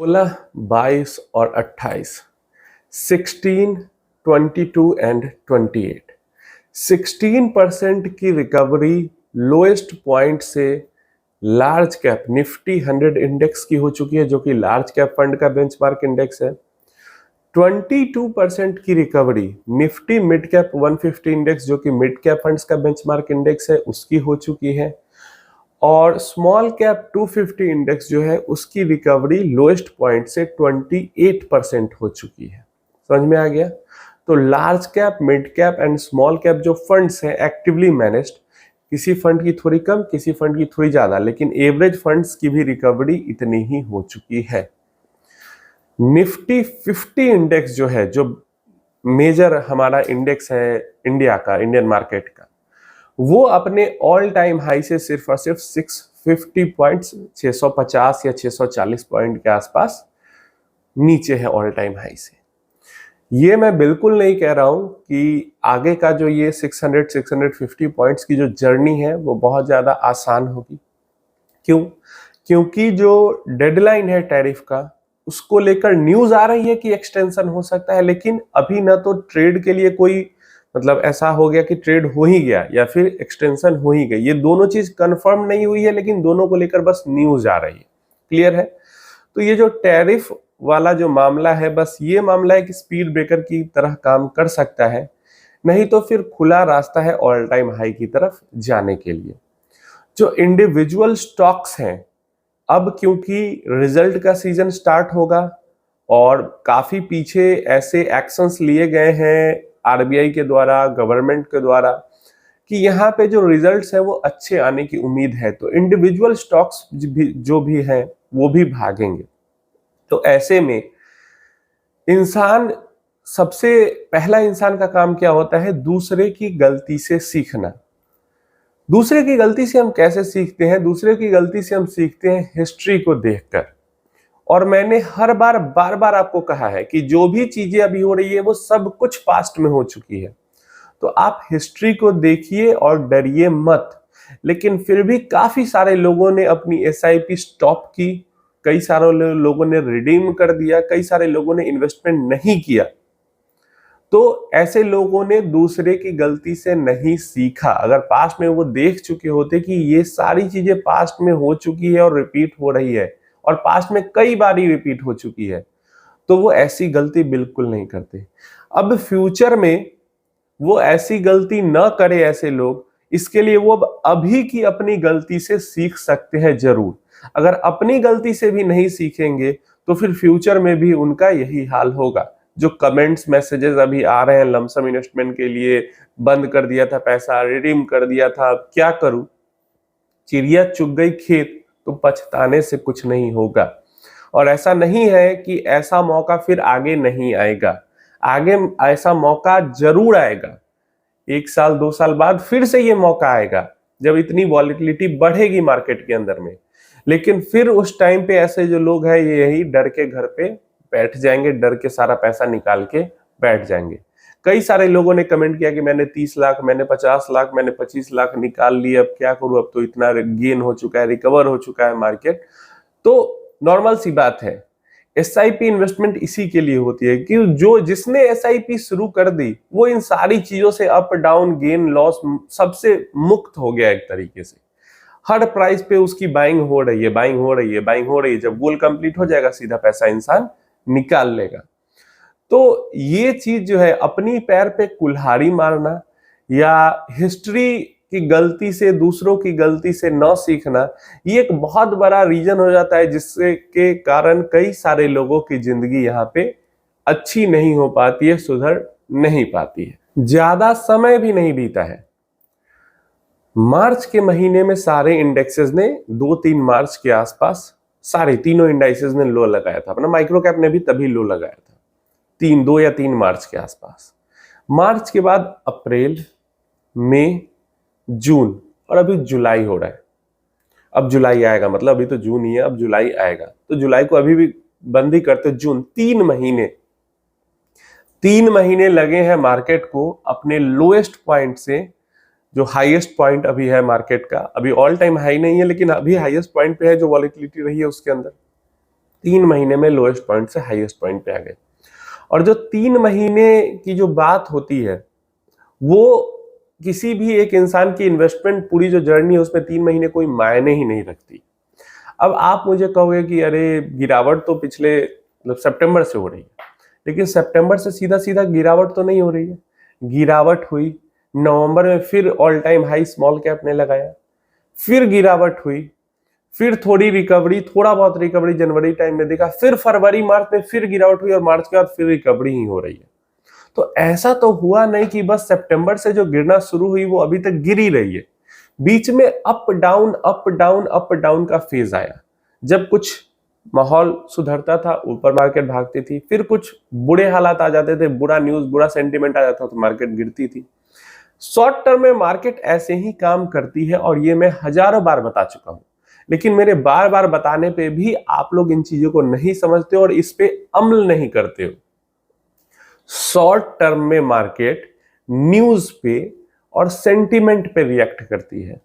16, 22 और 28, 16, 22 एंड 28, 16% की recovery lowest point से लार्ज कैप निफ्टी 100 इंडेक्स की हो चुकी है, जो कि लार्ज कैप फंड का बेंचमार्क इंडेक्स है। 22% की recovery Nifty mid cap 150 index, जो कि मिड कैप फंड्स का बेंचमार्क इंडेक्स है, उसकी हो चुकी है। और स्मॉल कैप 250 इंडेक्स जो है उसकी रिकवरी लोएस्ट पॉइंट से 28% हो चुकी है। समझ में आ गया? तो large cap, mid cap and small cap जो फंड्स हैं एक्टिवली मैनेज्ड, किसी फंड की थोड़ी कम, किसी फंड की थोड़ी ज्यादा, लेकिन एवरेज फंड्स की भी रिकवरी इतनी ही हो चुकी है। निफ्टी 50 इंडेक्स जो है, जो मेजर हमारा इंडेक्स है इंडिया का, इंडियन मार्केट का, वो अपने ऑल टाइम हाई से सिर्फ और सिर्फ 650 पॉइंट्स, 650 या 640 पॉइंट के आसपास नीचे है ऑल टाइम हाई से। ये मैं बिल्कुल नहीं कह रहा हूं कि आगे का जो ये 600-650 पॉइंट्स की जो जर्नी है वो बहुत ज्यादा आसान होगी। क्यों? क्योंकि जो डेडलाइन है टैरिफ का, उसको लेकर न्यूज आ रही है कि एक्सटेंशन हो सकता है, लेकिन अभी ना तो ट्रेड के लिए कोई मतलब ऐसा हो गया कि ट्रेड हो ही गया या फिर एक्सटेंशन हो ही गई, ये दोनों चीज कंफर्म नहीं हुई है, लेकिन दोनों को लेकर बस न्यूज आ रही है। क्लियर है? तो ये जो टैरिफ वाला जो मामला है, बस ये मामला है कि स्पीड ब्रेकर की तरह काम कर सकता है, नहीं तो फिर खुला रास्ता है ऑल टाइम हाई की तरफ जाने के लिए। जो इंडिविजुअल स्टॉक्स हैं, अब क्योंकि रिजल्ट का सीजन स्टार्ट होगा और काफी पीछे ऐसे एक्शंस लिए गए हैं आरबीआई के द्वारा, गवर्नमेंट के द्वारा, कि यहाँ पे जो रिजल्ट्स है वो अच्छे आने की उम्मीद है, तो इंडिविजुअल स्टॉक्स जो भी हैं वो भी भागेंगे। तो ऐसे में इंसान, सबसे पहला इंसान का काम क्या होता है? दूसरे की गलती से सीखना। दूसरे की गलती से हम कैसे सीखते हैं? दूसरे की गलती से हम सीखते हैं हिस्ट्री को देखकर। और मैंने हर बार बार बार आपको कहा है कि जो भी चीजें अभी हो रही है वो सब कुछ पास्ट में हो चुकी है। तो आप हिस्ट्री को देखिए और डरिए मत। लेकिन फिर भी काफी सारे लोगों ने अपनी एसआईपी स्टॉप की, कई सारे लोगों ने रिडीम कर दिया, कई सारे लोगों ने इन्वेस्टमेंट नहीं किया। तो ऐसे लोगों ने दूसरे की गलती से नहीं सीखा। अगर पास्ट में वो देख चुके होते कि ये सारी चीजें पास्ट में हो चुकी है और रिपीट हो रही है, और पास्ट में कई बार ही रिपीट हो चुकी है, तो वो ऐसी गलती बिल्कुल नहीं करते। अब फ्यूचर में वो ऐसी गलती न करे ऐसे लोग, इसके लिए वो अब अभी की अपनी गलती से सीख सकते हैं जरूर। अगर अपनी गलती से भी नहीं सीखेंगे तो फिर फ्यूचर में भी उनका यही हाल होगा। जो कमेंट्स मैसेजेस अभी आ रहे हैं लमसम इन्वेस्टमेंट के लिए, बंद कर दिया था पैसा, रिडीम कर दिया था, क्या करूं, चिड़िया चुग गई खेत, तो पछताने से कुछ नहीं होगा। और ऐसा नहीं है कि ऐसा मौका फिर आगे नहीं आएगा, आगे ऐसा मौका जरूर आएगा। 1 साल 2 साल बाद फिर से ये मौका आएगा जब इतनी वॉलिटिलिटी बढ़ेगी मार्केट के अंदर में। लेकिन फिर उस टाइम पे ऐसे जो लोग हैं ये यही डर के घर पे बैठ जाएंगे, डर के सारा पैसा निकाल के बैठ जाएंगे। कई सारे लोगों ने कमेंट किया कि मैंने 30 लाख, मैंने 50 लाख, मैंने 25 लाख निकाल लिए, अब क्या करूं, अब तो इतना गेन हो चुका है, रिकवर हो चुका है मार्केट। तो नॉर्मल सी बात है, एसआईपी इन्वेस्टमेंट इसी के लिए होती है कि जो जिसने एसआईपी शुरू कर दी वो इन सारी चीजों से, अप डाउन गेन लॉस, सबसे मुक्त हो गया एक तरीके से। हर प्राइस पे उसकी बाइंग हो रही है, बाइंग हो रही है, बाइंग हो रही है। जब गोल कंप्लीट हो जाएगा सीधा पैसा इंसान निकाल लेगा। तो ये चीज जो है, अपनी पैर पे कुल्हाड़ी मारना या हिस्ट्री की गलती से, दूसरों की गलती से न सीखना, ये एक बहुत बड़ा रीजन हो जाता है जिससे के कारण कई सारे लोगों की जिंदगी यहाँ पे अच्छी नहीं हो पाती है, सुधर नहीं पाती है। ज्यादा समय भी नहीं बीता है, मार्च के महीने में सारे इंडेक्सेस ने 2-3 मार्च के आसपास सारे तीनों इंडाइसेस ने लो लगाया था। अपना माइक्रो कैप ने भी तभी लो लगाया था, 2 या 3 मार्च के आसपास। मार्च के बाद अप्रैल, मई, जून और अभी जुलाई हो रहा है। अब जुलाई आएगा, मतलब अभी तो जून ही है, अब जुलाई आएगा, तो जुलाई को अभी भी बंद ही करते। जून, 3 महीने लगे हैं मार्केट को अपने लोएस्ट पॉइंट से जो हाईएस्ट पॉइंट अभी है मार्केट का, अभी ऑल टाइम हाई नहीं है लेकिन अभी हाईएस्ट पॉइंट पे है जो वॉलेटिलिटी रही है उसके अंदर, 3 महीने में लोएस्ट पॉइंट से हाईएस्ट पॉइंट पे आ गए। और जो 3 महीने की जो बात होती है वो किसी भी एक इंसान की इन्वेस्टमेंट पूरी जो जर्नी है उसमें 3 महीने कोई मायने ही नहीं रखती। अब आप मुझे कहोगे कि अरे गिरावट तो पिछले मतलब सितंबर से हो रही है, लेकिन सितंबर से सीधा सीधा गिरावट तो नहीं हो रही है। गिरावट हुई, नवंबर में फिर all time high small cap ने लगाया, फिर गिरावट हुई, फिर थोड़ी रिकवरी, थोड़ा बहुत रिकवरी जनवरी टाइम में देखा, फिर फरवरी मार्च में फिर गिरावट हुई और मार्च के बाद फिर रिकवरी ही हो रही है। तो ऐसा तो हुआ नहीं कि बस सितंबर से जो गिरना शुरू हुई वो अभी तक गिर ही रही है। बीच में up down up down up down का फेज आया। जब कुछ माहौल सुधरता था ऊपर मार्केट भागती थी, फिर कुछ बुरे हालात आ जाते थे, बुरा न्यूज बुरा सेंटीमेंट आ जाता तो मार्केट गिरती थी। शॉर्ट टर्म में मार्केट ऐसे ही काम करती है और ये मैं हजारों बार बता चुका हूं, लेकिन मेरे बार बार बताने पे भी आप लोग इन चीजों को नहीं समझते और इस पे अमल नहीं करते हो। शॉर्ट टर्म में मार्केट न्यूज पे और सेंटीमेंट पे रिएक्ट करती है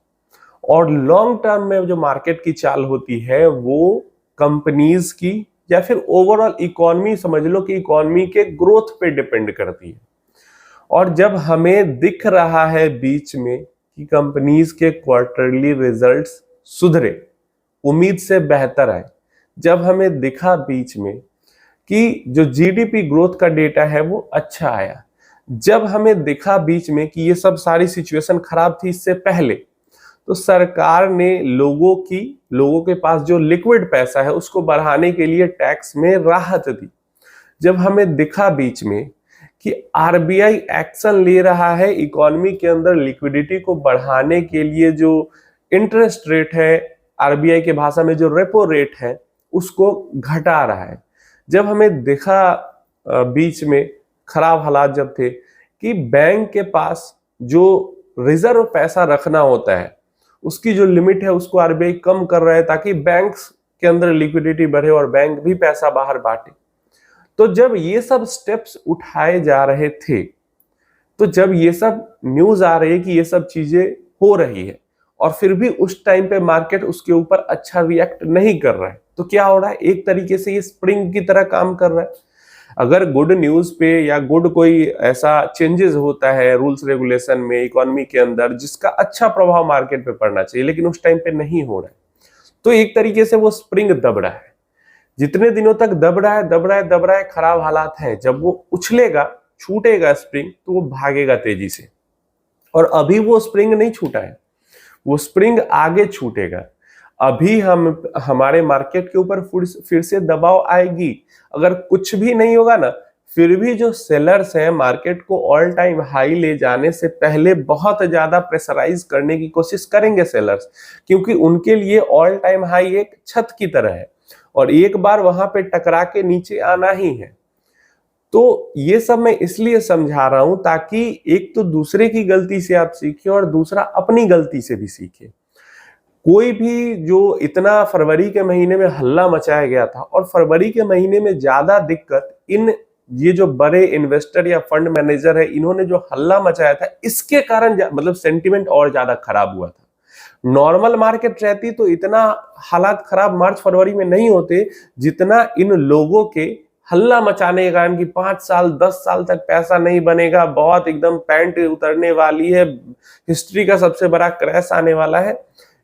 और लॉन्ग टर्म में जो मार्केट की चाल होती है वो कंपनीज की या फिर ओवरऑल इकोनॉमी, समझ लो कि इकोनॉमी के ग्रोथ पे डिपेंड करती है। और जब हमें दिख रहा है बीच में कि कंपनीज के क्वार्टरली रिजल्ट्स सुधरे, उम्मीद से बेहतर आए, जब हमें दिखा बीच में कि जो जीडीपी ग्रोथ का डेटा है वो अच्छा आया, जब हमें दिखा बीच में कि ये सब सारी सिचुएशन खराब थी इससे पहले, तो सरकार ने लोगों के पास जो लिक्विड पैसा है उसको बढ़ाने के लिए टैक्स में राहत दी। जब हमें दिखा बीच में कि आरबीआई एक्शन ले रहा है इकोनॉमी के अंदर लिक्विडिटी को बढ़ाने के लिए, जो इंटरेस्ट रेट है, आरबीआई के भाषा में जो रेपो रेट है उसको घटा रहा है। जब हमें देखा बीच में खराब हालात जब थे कि बैंक के पास जो रिजर्व पैसा रखना होता है उसकी जो लिमिट है उसको आरबीआई कम कर रहा है ताकि बैंक्स के अंदर लिक्विडिटी बढ़े और बैंक भी पैसा बाहर बांटे। तो जब ये सब स्टेप्स उठाए जा रहे थे, तो जब ये सब न्यूज आ रही है कि ये सब चीजें हो रही है और फिर भी उस टाइम पे मार्केट उसके ऊपर अच्छा रिएक्ट नहीं कर रहा है, तो क्या हो रहा है, एक तरीके से ये स्प्रिंग की तरह काम कर रहा है। अगर गुड न्यूज पे या गुड कोई ऐसा चेंजेस होता है रूल्स रेगुलेशन में इकोनॉमी के अंदर जिसका अच्छा प्रभाव मार्केट पे पड़ना चाहिए, लेकिन उस टाइम पे नहीं हो रहा है, तो एक तरीके से वो स्प्रिंग दब रहा है। जितने दिनों तक दब रहा है दब रहा है दब रहा है, खराब हालात हैं, जब वो उछलेगा, छूटेगा स्प्रिंग, तो वो भागेगा तेजी से। और अभी वो स्प्रिंग नहीं छूटा है, वो स्प्रिंग आगे छूटेगा। अभी हमारे मार्केट के ऊपर फिर से दबाव आएगी। अगर कुछ भी नहीं होगा ना, फिर भी जो सेलर्स हैं मार्केट को ऑल टाइम हाई ले जाने से पहले बहुत ज्यादा प्रेशराइज करने की कोशिश करेंगे सेलर्स, क्योंकि उनके लिए ऑल टाइम हाई एक छत की तरह है और एक बार वहां पे टकरा के नीचे आना ही है। तो ये सब मैं इसलिए समझा रहा हूं ताकि एक तो दूसरे की गलती से आप सीखें और दूसरा अपनी गलती से भी सीखें। कोई भी जो इतना फरवरी के महीने में हल्ला मचाया गया था, और फरवरी के महीने में ज्यादा दिक्कत ये जो बड़े इन्वेस्टर या फंड मैनेजर है इन्होंने जो हल्ला मचाया था इसके कारण मतलब सेंटिमेंट और ज्यादा खराब हुआ था। नॉर्मल मार्केट रहती तो इतना हालात खराब मार्च फरवरी में नहीं होते जितना इन लोगों के हल्ला मचाने के कारण कि 5 साल 10 साल तक पैसा नहीं बनेगा, बहुत एकदम पैंट उतरने वाली है, हिस्ट्री का सबसे बड़ा क्रैश आने वाला है।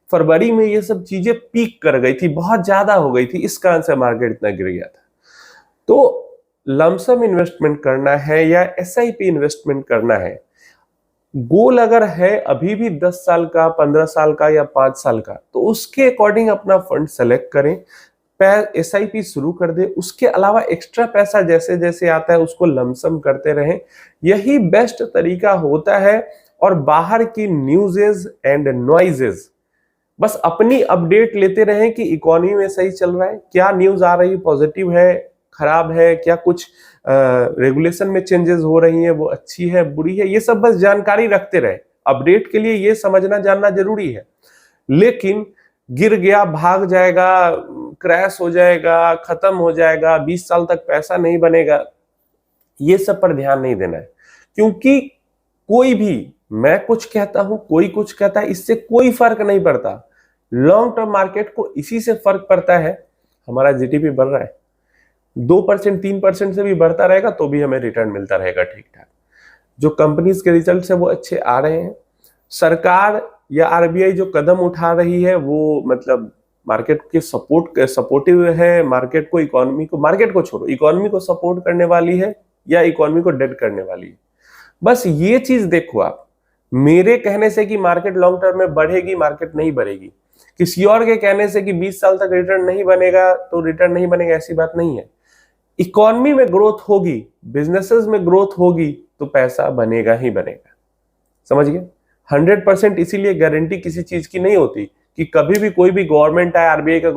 फरवरी में ये सब चीजें पीक कर गई थी, बहुत ज्यादा हो गई थी, इस कारण से मार्केट इतना गिर गया था। तो लमसम इन्वेस्टमेंट करना है या एसआईपी इन्वेस्टमेंट करना है, गोल अगर है अभी भी 10 साल का, 15 साल का या 5 साल का, तो उसके अकॉर्डिंग अपना फंड सेलेक्ट करें, एसआईपी शुरू कर दे। उसके अलावा एक्स्ट्रा पैसा जैसे जैसे आता है उसको लमसम करते रहें, यही बेस्ट तरीका होता है। और बाहर की न्यूज़ेस एंड नॉइजेस बस अपनी अपडेट लेते रहें कि इकोनॉमी में सही चल रहा है, क्या न्यूज आ रही है, पॉजिटिव है, खराब है, क्या कुछ रेगुलेशन में चेंजेस हो रही है, वो अच्छी है, बुरी है, ये सब बस जानकारी रखते रहे। अपडेट के लिए ये समझना जानना जरूरी है, लेकिन गिर गया, भाग जाएगा, क्रैश हो जाएगा, खत्म हो जाएगा, 20 साल तक पैसा नहीं बनेगा, ये सब पर ध्यान नहीं देना है। क्योंकि कोई भी, मैं कुछ कहता हूं कोई कुछ कहता है, इससे कोई फर्क नहीं पड़ता। लॉन्ग टर्म मार्केट को इसी से फर्क पड़ता है हमारा जीडीपी बढ़ रहा है, 2% 3% से भी बढ़ता रहेगा तो भी हमें रिटर्न मिलता रहेगा ठीक ठाक। जो कंपनीज के रिजल्ट है वो अच्छे आ रहे हैं। सरकार या आरबीआई जो कदम उठा रही है वो मतलब मार्केट के सपोर्टिव है, मार्केट को छोड़ो, इकोनॉमी को सपोर्ट करने वाली है या इकोनॉमी को डेड करने वाली है। बस ये चीज देखो आप, मेरे कहने से कि मार्केट लॉन्ग टर्म में बढ़ेगी, मार्केट नहीं बढ़ेगी। किसी और के कहने से कि 20 साल तक रिटर्न नहीं बनेगा तो रिटर्न नहीं बनेगा, ऐसी बात नहीं है। इकोनॉमी में ग्रोथ होगी, बिजनेसेस में ग्रोथ होगी तो पैसा बनेगा ही बनेगा। समझ गए? 100% इसीलिए गारंटी किसी चीज की नहीं होती कि कभी भी कोई भी गवर्नमेंट आए, आरबीआई का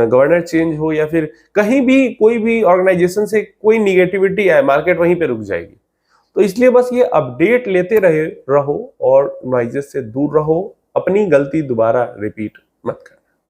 गवर्नर चेंज हो या फिर कहीं भी कोई भी ऑर्गेनाइजेशन से कोई निगेटिविटी आए, मार्केट वहीं पे रुक जाएगी। तो इसलिए बस ये अपडेट लेते रहो और नॉइजेस से दूर रहो, अपनी गलती दोबारा रिपीट मत करो।